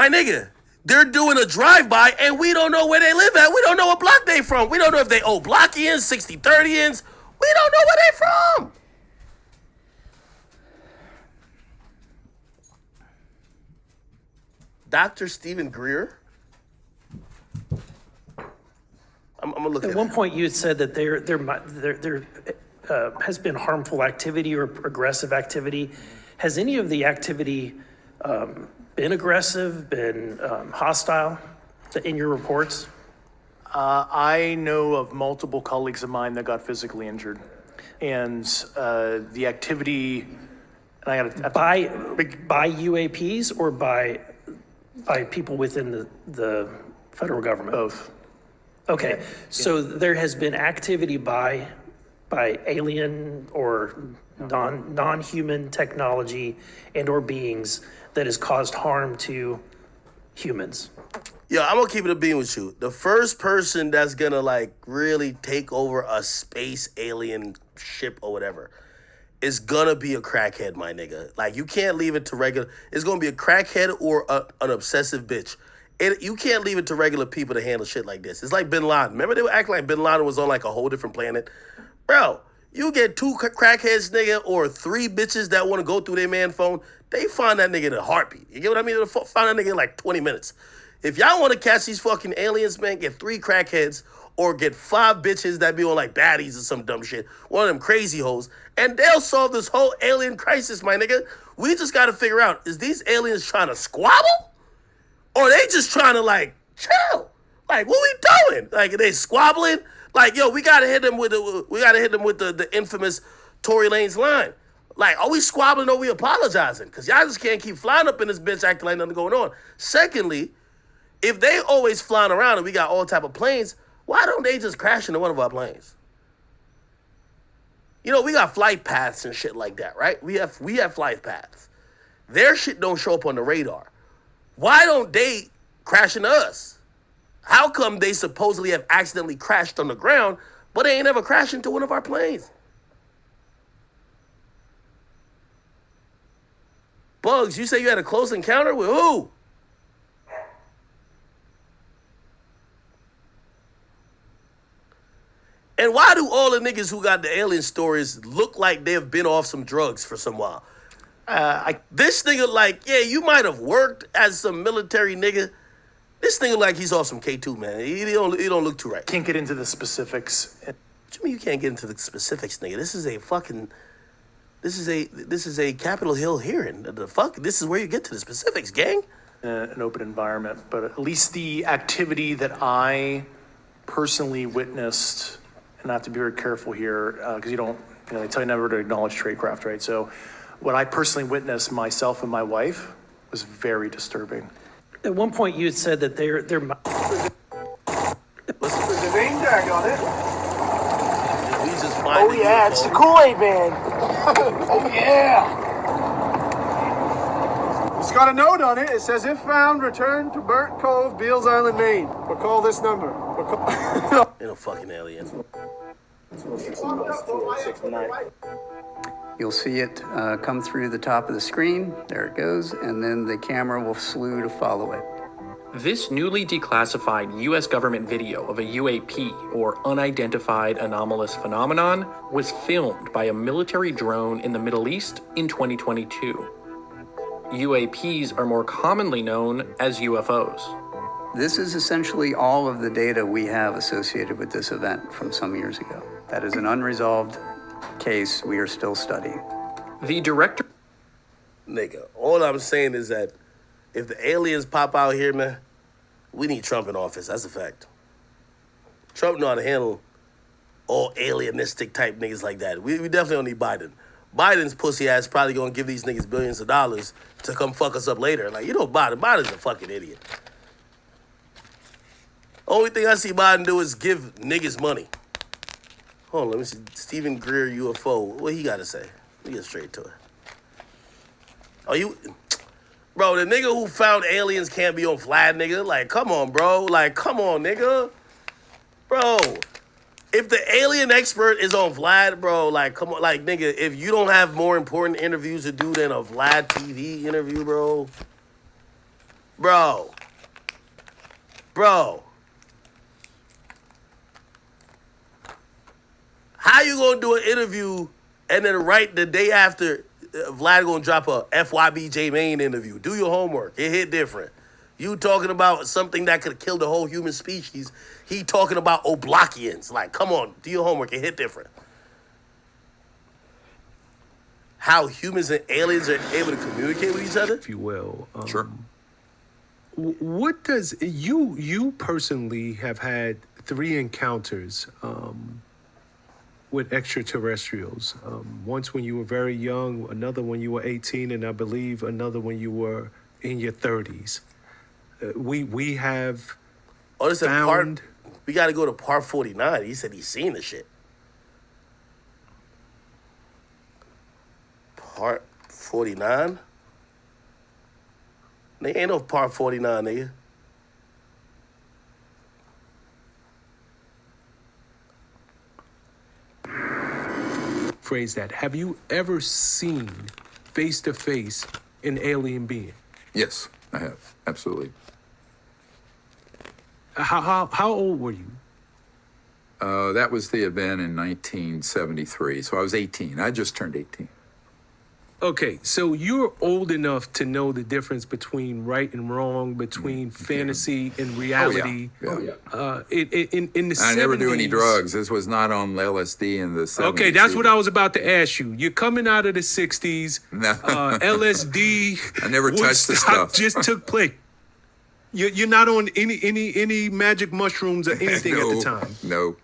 My nigga, they're doing a drive-by and we don't know where they live at. We don't know what block they from. We don't know if they old Blockians, 60-30ians. We don't know where they from. Dr. Stephen Greer. I'm gonna look at one point you had said that there has been harmful activity or aggressive activity. Has any of the activity been aggressive, been hostile in your reports? I know of multiple colleagues of mine that got physically injured. And the activity, and I got by UAPs or by people within the federal government? both. Okay, so there has been activity by alien or non-human technology and or beings that has caused harm to humans. Yeah, I'm gonna keep it a beam with you. The first person that's gonna like really take over a space alien ship or whatever is gonna be a crackhead, my nigga. Like you can't leave it to regular. It's gonna be a crackhead or an obsessive bitch. You can't leave it to regular people to handle shit like this. It's like Bin Laden. Remember they were acting like Bin Laden was on like a whole different planet? Bro, you get 2 crackheads, nigga, or 3 bitches that want to go through their man phone, they find that nigga in a heartbeat. You get what I mean? They'll find that nigga in like 20 minutes. If y'all want to catch these fucking aliens, man, get 3 crackheads or get 5 bitches that be on like baddies or some dumb shit. One of them crazy hoes. And they'll solve this whole alien crisis, my nigga. We just got to figure out, is these aliens trying to squabble? Or they just trying to like chill? Like what we doing? Like are they squabbling? Like yo, we gotta hit them with the infamous Tory Lanez line. Like are we squabbling or we apologizing? Cause y'all just can't keep flying up in this bitch acting like nothing going on. Secondly, if they always flying around and we got all type of planes, why don't they just crash into one of our planes? You know we got flight paths and shit like that, right? We have flight paths. Their shit don't show up on the radar. Why don't they crash into us? How come they supposedly have accidentally crashed on the ground, but they ain't ever crashed into one of our planes? Bugs, you say you had a close encounter with who? And why do all the niggas who got the alien stories look like they've been off some drugs for some while? This nigga like, yeah, you might have worked as some military nigga. This nigga like he's off some K2, man. He don't look too right. Can't get into the specifics. What you mean you can't get into the specifics, nigga? This is a Capitol Hill hearing. The fuck? This is where you get to the specifics, gang. An open environment, but at least the activity that I personally witnessed, and I have to be very careful here because they tell you never to acknowledge tradecraft, right? So what I personally witnessed myself and my wife was very disturbing. At one point you had said that they're There's a name tag on it. Oh yeah, it's the Kool-Aid Man. Oh yeah. It's got a note on it. It says, if found, return to Burnt Cove, Beals Island, Maine. Or call this number. Ain't no fucking aliens. You'll see it come through the top of the screen. There it goes. And then the camera will slew to follow it. This newly declassified U.S. government video of a UAP, or Unidentified Anomalous Phenomenon, was filmed by a military drone in the Middle East in 2022. UAPs are more commonly known as UFOs. This is essentially all of the data we have associated with this event from some years ago. That is an unresolved case we are still studying. The director... Nigga, all I'm saying is that if the aliens pop out here, man, we need Trump in office. That's a fact. Trump know how to handle all alienistic type niggas like that. We definitely don't need Biden. Biden's pussy ass probably gonna give these niggas billions of dollars to come fuck us up later. Like, you know, Biden's a fucking idiot. Only thing I see Biden do is give niggas money. Hold on, let me see. Stephen Greer UFO. What he got to say? Let me get straight to it. Oh, you... Bro, the nigga who found aliens can't be on Vlad, nigga. Like, come on, bro. Like, come on, nigga. Bro, if the alien expert is on Vlad, bro, like, come on. Like, nigga, if you don't have more important interviews to do than a Vlad TV interview, bro, Bro. How you gonna do an interview and then right the day after, Vlad gonna drop a FYBJ main interview? Do your homework. It hit different. You talking about something that could kill the whole human species. He talking about Oblakians. Like, come on, do your homework. It hit different. How humans and aliens are able to communicate with each other? If you will. Sure. What does you personally have had 3 encounters with extraterrestrials? Once when you were very young, another when you were 18, and I believe another when you were in your 30s. We have Oh, this is found. we got to go to part 49. He said he's seen the shit. Part 49? There ain't no part 49, nigga. Phrase that. Have you ever seen face to face an alien being? Yes, I have. Absolutely. How old were you? That was the event in 1973. So I was 18. I just turned 18. Okay, so you're old enough to know the difference between right and wrong, between fantasy and reality. Oh, yeah. In the 70s. I never do any drugs. This was not on LSD in the 70s. Okay, that's what I was about to ask you. You're coming out of the 60s. No. LSD. I never touched the Woodstock stuff. just took place. You're not on any magic mushrooms or anything at the time. No.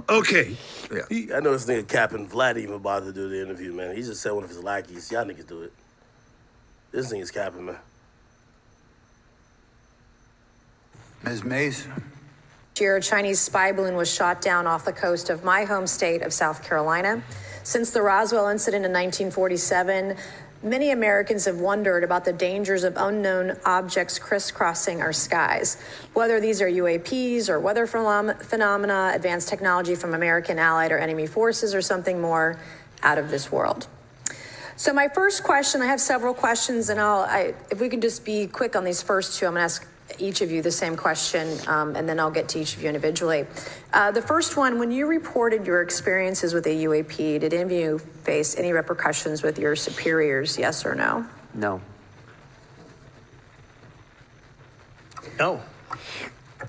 Okay. Yeah. I know this nigga Captain Vlad even about to do the interview, man. He just said one of his lackeys. Y'all niggas do it. This nigga's Captain, man. Ms. Mays? Year, a Chinese spy balloon was shot down off the coast of my home state of South Carolina. Since the Roswell incident in 1947, many Americans have wondered about the dangers of unknown objects crisscrossing our skies. Whether these are UAPs or weather phenomena, advanced technology from American allied or enemy forces, or something more out of this world. So my first question, I have several questions, and if we can just be quick on these first two, I'm going to ask each of you the same question, and then I'll get to each of you individually. The first one, when you reported your experiences with a UAP, did any of you face any repercussions with your superiors, yes or no? No. No.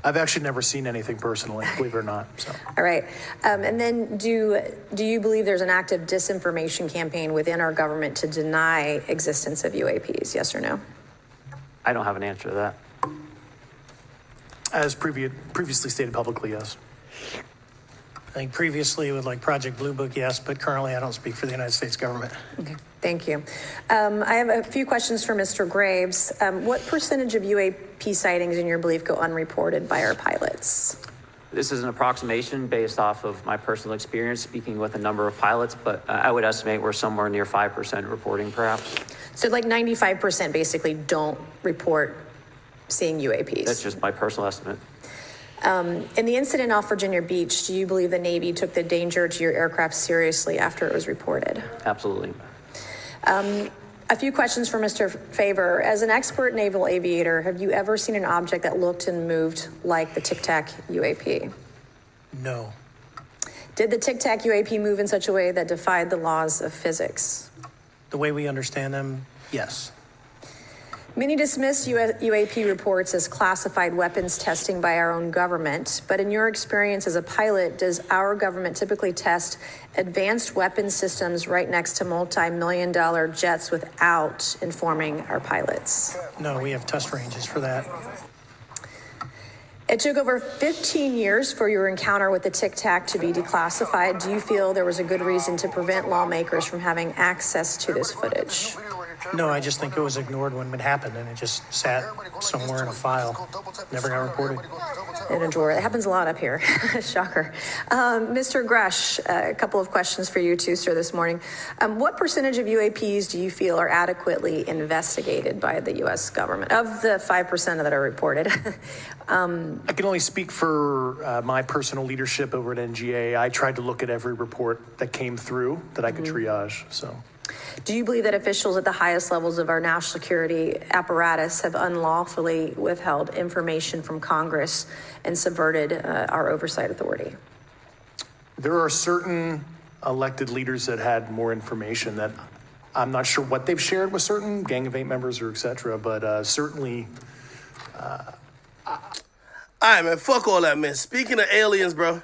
I've actually never seen anything personally, believe it or not. So. All right. And then do you believe there's an active disinformation campaign within our government to deny existence of UAPs, yes or no? I don't have an answer to that. As previously stated publicly, yes. I think previously with like Project Blue Book, yes, but currently I don't speak for the United States government. Okay, thank you. I have a few questions for Mr. Graves. What percentage of UAP sightings in your belief go unreported by our pilots? This is an approximation based off of my personal experience speaking with a number of pilots, but I would estimate we're somewhere near 5% reporting perhaps. So like 95% basically don't report seeing UAPs. That's just my personal estimate. In the incident off Virginia Beach, do you believe the Navy took the danger to your aircraft seriously after it was reported? Absolutely. A few questions for Mr. Favor. As an expert naval aviator, have you ever seen an object that looked and moved like the Tic Tac UAP? No. Did the Tic Tac UAP move in such a way that defied the laws of physics? The way we understand them, yes. Many dismiss UAP reports as classified weapons testing by our own government, but in your experience as a pilot, does our government typically test advanced weapon systems right next to multi-million-dollar jets without informing our pilots? No, we have test ranges for that. It took over 15 years for your encounter with the Tic Tac to be declassified. Do you feel there was a good reason to prevent lawmakers from having access to this footage? No, I just think it was ignored when it happened, and it just sat somewhere in a file. Never got reported. In a drawer. It happens a lot up here. Shocker. Mr. Grush, a couple of questions for you too, sir, this morning. What percentage of UAPs do you feel are adequately investigated by the U.S. government? Of the 5% that are reported. I can only speak for my personal leadership over at NGA. I tried to look at every report that came through that I could triage, so. Do you believe that officials at the highest levels of our national security apparatus have unlawfully withheld information from Congress and subverted our oversight authority? There are certain elected leaders that had more information that I'm not sure what they've shared with certain Gang of Eight members or et cetera, but certainly. All right, man. Fuck all that, man. Speaking of aliens, bro.